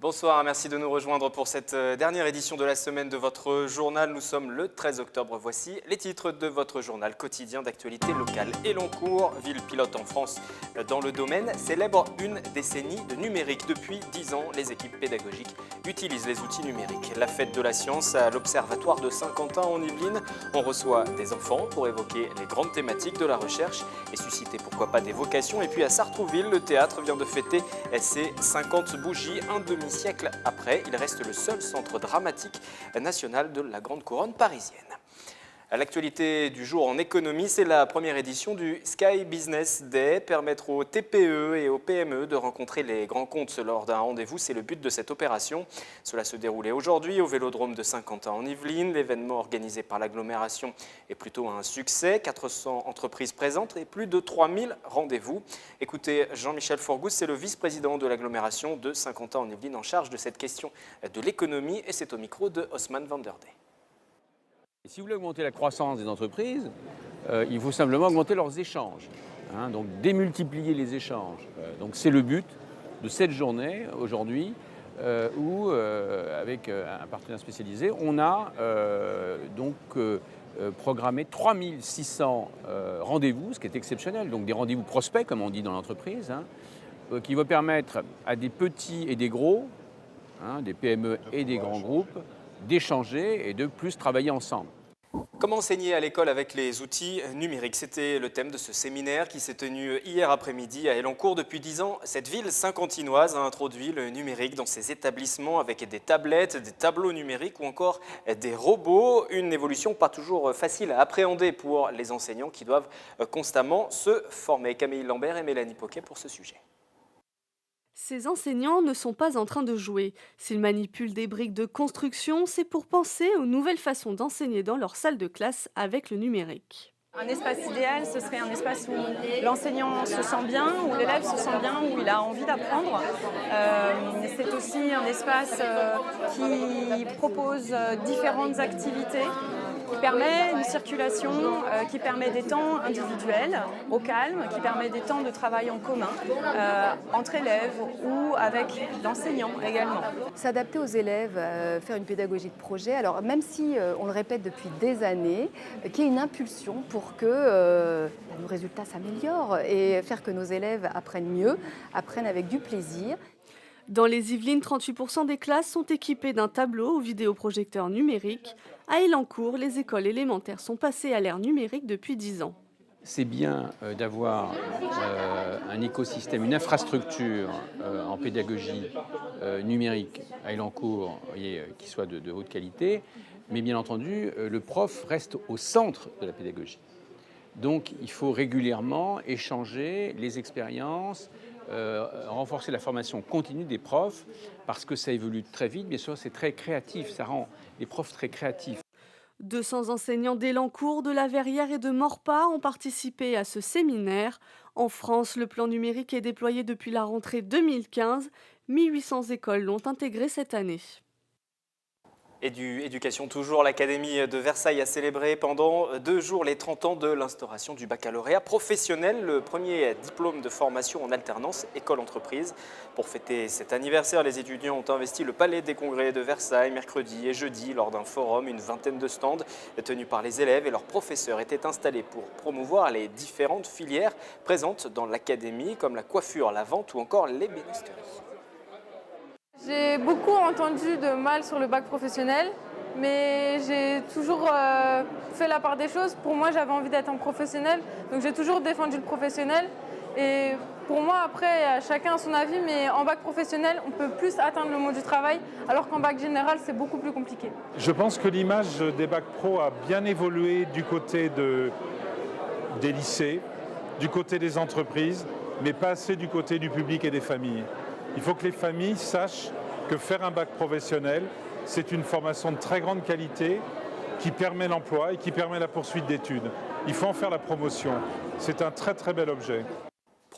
Bonsoir, merci de nous rejoindre pour cette dernière édition de la semaine de votre journal. Nous sommes le 13 octobre. Voici les titres de votre journal quotidien d'actualité locale. Elancourt, ville pilote en France dans le domaine, célèbre une décennie de numérique. Depuis 10 ans, les équipes pédagogiques utilisent les outils numériques. La fête de la science à l'Observatoire de Saint-Quentin en Yvelines. On reçoit des enfants pour évoquer les grandes thématiques de la recherche et susciter pourquoi pas des vocations. Et puis à Sartrouville, le théâtre vient de fêter ses 50 bougies, un demi-siècle après. Il reste le seul centre dramatique national de la Grande Couronne parisienne. L'actualité du jour en économie, c'est la première édition du Sky Business Day. Permettre aux TPE et aux PME de rencontrer les grands comptes lors d'un rendez-vous, c'est le but de cette opération. Cela se déroulait aujourd'hui au Vélodrome de Saint-Quentin en Yvelines. L'événement organisé par l'agglomération est plutôt un succès. 400 entreprises présentes et plus de 3000 rendez-vous. Écoutez, Jean-Michel Fourgousse, c'est le vice-président de l'agglomération de Saint-Quentin en Yvelines en charge de cette question de l'économie et c'est au micro de Haussmann van der Dey. Si vous voulez augmenter la croissance des entreprises, il faut simplement augmenter leurs échanges, donc démultiplier les échanges. Donc c'est le but de cette journée aujourd'hui où, avec un partenaire spécialisé, on a programmé 3600 rendez-vous, ce qui est exceptionnel, donc des rendez-vous prospects, comme on dit dans l'entreprise, qui va permettre à des petits et des gros, des PME et des grands groupes, d'échanger et de plus travailler ensemble. Comment enseigner à l'école avec les outils numériques? C'était le thème de ce séminaire qui s'est tenu hier après-midi à Elancourt. Depuis 10 ans, cette ville saint-quentinoise a introduit le numérique dans ses établissements avec des tablettes, des tableaux numériques ou encore des robots. Une évolution pas toujours facile à appréhender pour les enseignants qui doivent constamment se former. Camille Lambert et Mélanie Poquet pour ce sujet. Ces enseignants ne sont pas en train de jouer. S'ils manipulent des briques de construction, c'est pour penser aux nouvelles façons d'enseigner dans leur salle de classe avec le numérique. Un espace idéal, ce serait un espace où l'enseignant se sent bien, où l'élève se sent bien, où il a envie d'apprendre. C'est aussi un espace qui propose différentes activités, qui permet une circulation, qui permet des temps individuels, au calme, qui permet des temps de travail en commun, entre élèves ou avec l'enseignant également. S'adapter aux élèves, faire une pédagogie de projet, alors même si on le répète depuis des années, qu'il y ait une impulsion pour que nos résultats s'améliorent et faire que nos élèves apprennent mieux, apprennent avec du plaisir. Dans les Yvelines, 38% des classes sont équipées d'un tableau ou vidéoprojecteur numérique. À Elancourt, les écoles élémentaires sont passées à l'ère numérique depuis 10 ans. C'est bien d'avoir un écosystème, une infrastructure en pédagogie numérique à Elancourt qui soit de haute qualité, mais bien entendu, le prof reste au centre de la pédagogie. Donc il faut régulièrement échanger les expériences, renforcer la formation continue des profs, parce que ça évolue très vite, bien sûr, c'est très créatif, ça rend les profs très créatifs. 200 enseignants d'Elancourt, de la Verrière et de Morpas ont participé à ce séminaire. En France, le plan numérique est déployé depuis la rentrée 2015. 1800 écoles l'ont intégré cette année. Éducation toujours, l'Académie de Versailles a célébré pendant 2 jours les 30 ans de l'instauration du baccalauréat professionnel, le premier diplôme de formation en alternance école-entreprise. Pour fêter cet anniversaire, les étudiants ont investi le Palais des Congrès de Versailles mercredi et jeudi lors d'un forum. Une vingtaine de stands tenus par les élèves et leurs professeurs étaient installés pour promouvoir les différentes filières présentes dans l'Académie, comme la coiffure, la vente ou encore l'ébénisterie. J'ai beaucoup entendu de mal sur le bac professionnel, mais j'ai toujours fait la part des choses. Pour moi, j'avais envie d'être un professionnel, donc j'ai toujours défendu le professionnel. Et pour moi, après, chacun a son avis, mais en bac professionnel, on peut plus atteindre le monde du travail, alors qu'en bac général, c'est beaucoup plus compliqué. Je pense que l'image des bacs pro a bien évolué du côté des lycées, du côté des entreprises, mais pas assez du côté du public et des familles. Il faut que les familles sachent que faire un bac professionnel, c'est une formation de très grande qualité qui permet l'emploi et qui permet la poursuite d'études. Il faut en faire la promotion. C'est un très très bel objet.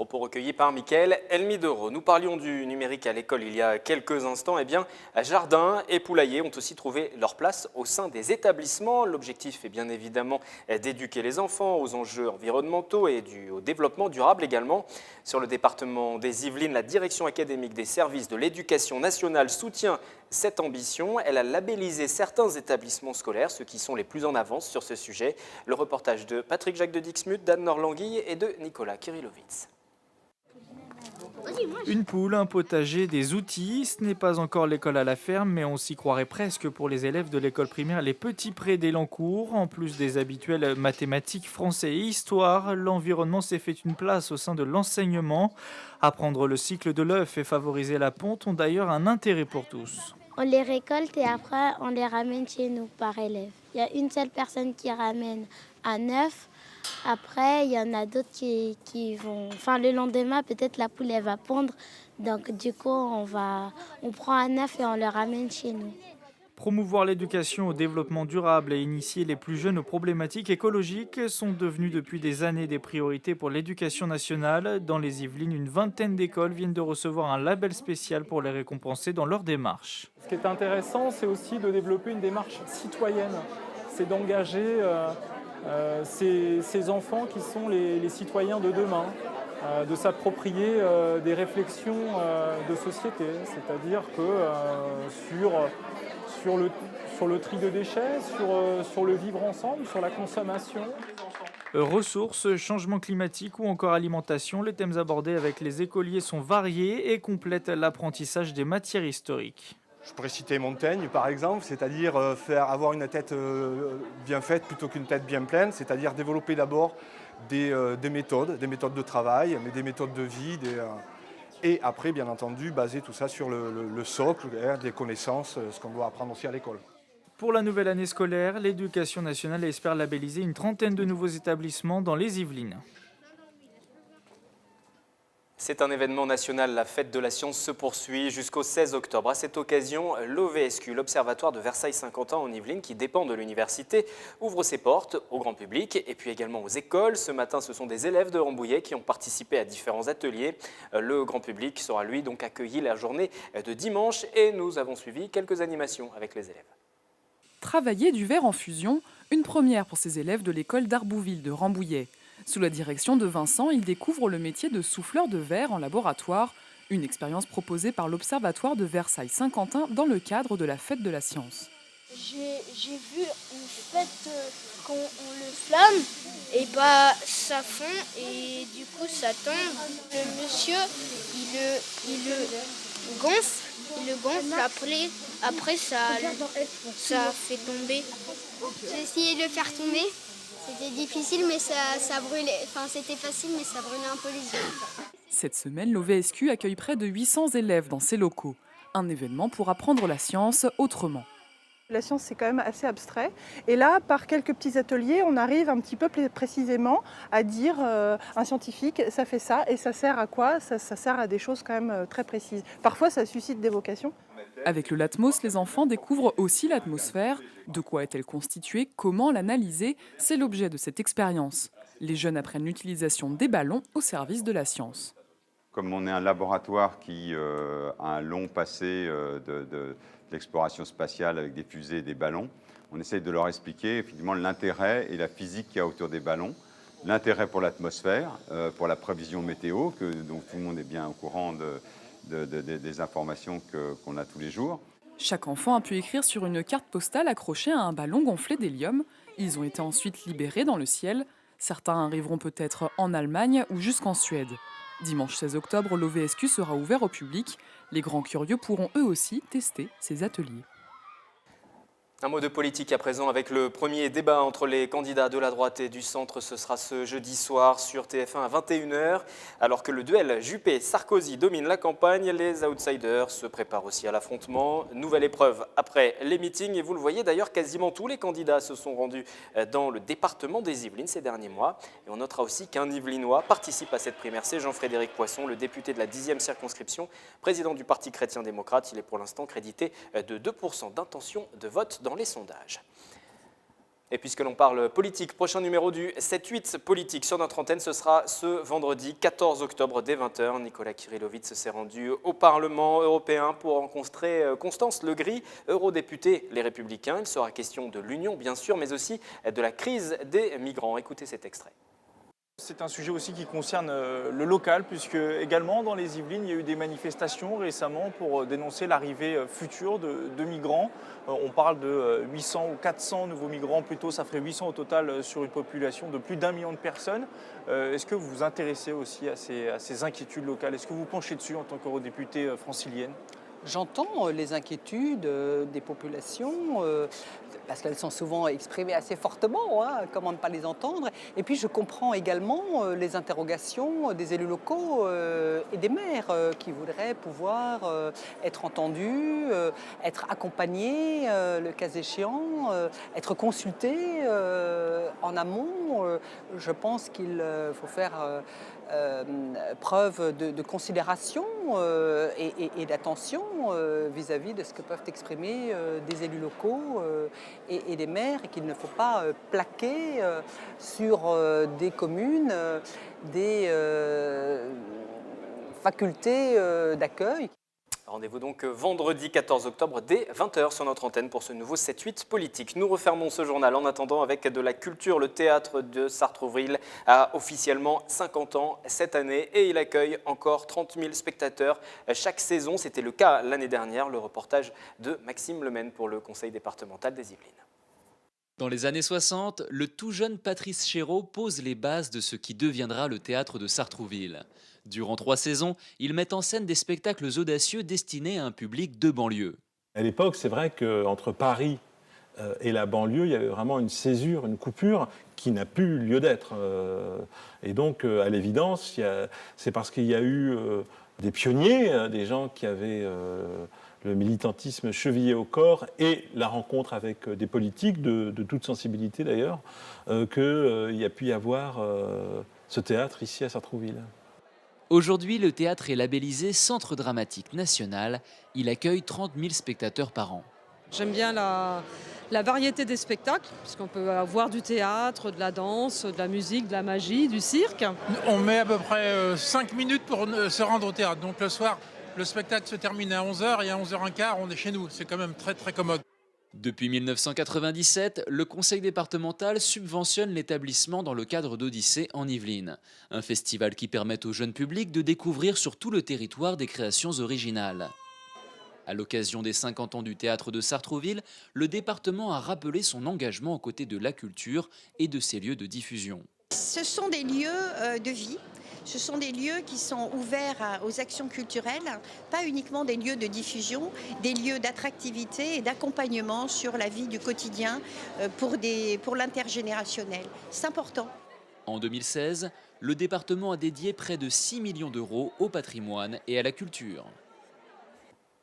Propos recueillis par Mickaël Elmidoro. Nous parlions du numérique à l'école il y a quelques instants. Eh bien, jardins et poulaillers ont aussi trouvé leur place au sein des établissements. L'objectif est bien évidemment d'éduquer les enfants aux enjeux environnementaux et au développement durable également. Sur le département des Yvelines, la direction académique des services de l'éducation nationale soutient cette ambition. Elle a labellisé certains établissements scolaires, ceux qui sont les plus en avance sur ce sujet. Le reportage de Patrick Jacques de Dixmuth, d'Anne Norlanguille et de Nicolas Kirilovitz. Une poule, un potager, des outils, ce n'est pas encore l'école à la ferme, mais on s'y croirait presque pour les élèves de l'école primaire Les Petits Prés d'Élancourt. En plus des habituels mathématiques, français et histoire, l'environnement s'est fait une place au sein de l'enseignement. Apprendre le cycle de l'œuf et favoriser la ponte ont d'ailleurs un intérêt pour tous. On les récolte et après on les ramène chez nous par élève. Il y a une seule personne qui ramène un œuf. Après, il y en a d'autres qui vont... Enfin, le lendemain, peut-être la poule, elle va pondre. Donc, du coup, on prend un œuf et on le ramène chez nous. Promouvoir l'éducation au développement durable et initier les plus jeunes aux problématiques écologiques sont devenus depuis des années des priorités pour l'éducation nationale. Dans les Yvelines, une vingtaine d'écoles viennent de recevoir un label spécial pour les récompenser dans leur démarche. Ce qui est intéressant, c'est aussi de développer une démarche citoyenne. C'est d'engager ces enfants qui sont les citoyens de demain, de s'approprier des réflexions de société, c'est-à-dire que sur le tri de déchets, sur le vivre ensemble, sur la consommation. Ressources, changement climatique ou encore alimentation, les thèmes abordés avec les écoliers sont variés et complètent l'apprentissage des matières historiques. Je pourrais citer Montaigne par exemple, c'est-à-dire avoir une tête bien faite plutôt qu'une tête bien pleine, c'est-à-dire développer d'abord des méthodes de travail, mais des méthodes de vie, et après bien entendu baser tout ça sur le socle des connaissances, ce qu'on doit apprendre aussi à l'école. Pour la nouvelle année scolaire, l'Éducation nationale espère labelliser une trentaine de nouveaux établissements dans les Yvelines. C'est un événement national, la fête de la science se poursuit jusqu'au 16 octobre. À cette occasion, l'OVSQ, l'Observatoire de Versailles-Saint-Quentin en Yvelines, qui dépend de l'université, ouvre ses portes au grand public et puis également aux écoles. Ce matin, ce sont des élèves de Rambouillet qui ont participé à différents ateliers. Le grand public sera lui donc accueilli la journée de dimanche et nous avons suivi quelques animations avec les élèves. Travailler du verre en fusion, une première pour ces élèves de l'école d'Arbouville de Rambouillet. Sous la direction de Vincent, ils découvrent le métier de souffleur de verre en laboratoire, une expérience proposée par l'Observatoire de Versailles-Saint-Quentin dans le cadre de la fête de la science. J'ai vu en fait quand on le flamme, et ça fond et du coup ça tombe. Le monsieur il le gonfle, après ça fait tomber. J'ai essayé de le faire tomber. C'était difficile, mais ça brûlait. Enfin, c'était facile, mais ça brûlait un peu les yeux. Cette semaine, l'OVSQ accueille près de 800 élèves dans ses locaux. Un événement pour apprendre la science autrement. La science, c'est quand même assez abstrait. Et là, par quelques petits ateliers, on arrive un petit peu précisément à dire un scientifique, ça fait ça, et ça sert à quoi ? Ça sert à des choses quand même très précises. Parfois, ça suscite des vocations. Avec le Latmos, les enfants découvrent aussi l'atmosphère. De quoi est-elle constituée ? Comment l'analyser ? C'est l'objet de cette expérience. Les jeunes apprennent l'utilisation des ballons au service de la science. Comme on est un laboratoire qui a un long passé l'exploration spatiale avec des fusées et des ballons, on essaye de leur expliquer effectivement l'intérêt et la physique qu'il y a autour des ballons, l'intérêt pour l'atmosphère, pour la prévision météo, dont tout le monde est bien au courant des informations qu'on a tous les jours. Chaque enfant a pu écrire sur une carte postale accrochée à un ballon gonflé d'hélium. Ils ont été ensuite libérés dans le ciel. Certains arriveront peut-être en Allemagne ou jusqu'en Suède. Dimanche 16 octobre, l'OVSQ sera ouvert au public. Les grands curieux pourront eux aussi tester ces ateliers. Un mot de politique à présent avec le premier débat entre les candidats de la droite et du centre. Ce sera ce jeudi soir sur TF1 à 21h. Alors que le duel Juppé-Sarkozy domine la campagne, les outsiders se préparent aussi à l'affrontement. Nouvelle épreuve après les meetings. Et vous le voyez d'ailleurs, quasiment tous les candidats se sont rendus dans le département des Yvelines ces derniers mois. Et on notera aussi qu'un Yvelinois participe à cette primaire. C'est Jean-Frédéric Poisson, le député de la 10e circonscription, président du Parti chrétien-démocrate. Il est pour l'instant crédité de 2% d'intention de vote dans les sondages. Et puisque l'on parle politique, prochain numéro du 7-8 politique sur notre antenne, ce sera ce vendredi 14 octobre dès 20h. Nicolas Kirillovitz s'est rendu au Parlement européen pour rencontrer Constance Legris, eurodéputée Les Républicains. Il sera question de l'Union, bien sûr, mais aussi de la crise des migrants. Écoutez cet extrait. C'est un sujet aussi qui concerne le local, puisque également dans les Yvelines, il y a eu des manifestations récemment pour dénoncer l'arrivée future de migrants. On parle de 800 ou 400 nouveaux migrants, plutôt ça ferait 800 au total sur une population de plus d'1 million de personnes. Est-ce que vous vous intéressez aussi à ces inquiétudes locales? Est-ce que vous penchez dessus en tant qu'eurodéputée francilienne? J'entends les inquiétudes des populations, parce qu'elles sont souvent exprimées assez fortement, hein, comment ne pas les entendre. Et puis je comprends également les interrogations des élus locaux et des maires qui voudraient pouvoir être entendus, être accompagnés, le cas échéant, être consultés en amont. Je pense qu'il faut faire preuve de considération et d'attention vis-à-vis de ce que peuvent exprimer des élus locaux et des maires, et qu'il ne faut pas plaquer sur des communes des facultés d'accueil. Rendez-vous donc vendredi 14 octobre dès 20h sur notre antenne pour ce nouveau 7-8 politique. Nous refermons ce journal en attendant avec de la culture. Le théâtre de Sartrouville a officiellement 50 ans cette année et il accueille encore 30 000 spectateurs chaque saison. C'était le cas l'année dernière. Le reportage de Maxime Lemaine pour le conseil départemental des Yvelines. Dans les années 60, le tout jeune Patrice Chéreau pose les bases de ce qui deviendra le théâtre de Sartrouville. Durant 3 saisons, il met en scène des spectacles audacieux destinés à un public de banlieue. À l'époque, c'est vrai qu'entre Paris et la banlieue, il y avait vraiment une césure, une coupure qui n'a plus lieu d'être. Et donc, à l'évidence, c'est parce qu'il y a eu des pionniers, des gens qui avaient le militantisme chevillé au corps et la rencontre avec des politiques de toute sensibilité d'ailleurs, qu'il y a pu y avoir ce théâtre ici à Sartrouville. Aujourd'hui, le théâtre est labellisé Centre dramatique national. Il accueille 30 000 spectateurs par an. J'aime bien la variété des spectacles, puisqu'on peut avoir du théâtre, de la danse, de la musique, de la magie, du cirque. On met à peu près 5 minutes pour se rendre au théâtre. Donc le soir, le spectacle se termine à 11h et à 11h15, on est chez nous. C'est quand même très très commode. Depuis 1997, le conseil départemental subventionne l'établissement dans le cadre d'Odyssée en Yvelines. Un festival qui permet au jeune public de découvrir sur tout le territoire des créations originales. À l'occasion des 50 ans du théâtre de Sartrouville, le département a rappelé son engagement aux côtés de la culture et de ses lieux de diffusion. Ce sont des lieux de vie. Ce sont des lieux qui sont ouverts aux actions culturelles, pas uniquement des lieux de diffusion, des lieux d'attractivité et d'accompagnement sur la vie du quotidien pour l'intergénérationnel. C'est important. En 2016, le département a dédié près de 6 millions d'euros au patrimoine et à la culture.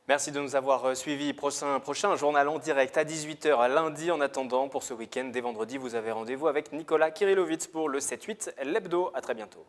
Merci de nous avoir suivis. Prochain journal en direct à 18h lundi. En attendant, pour ce week-end, dès vendredi, vous avez rendez-vous avec Nicolas Kirillovitz pour le 7-8 l'hebdo. À très bientôt.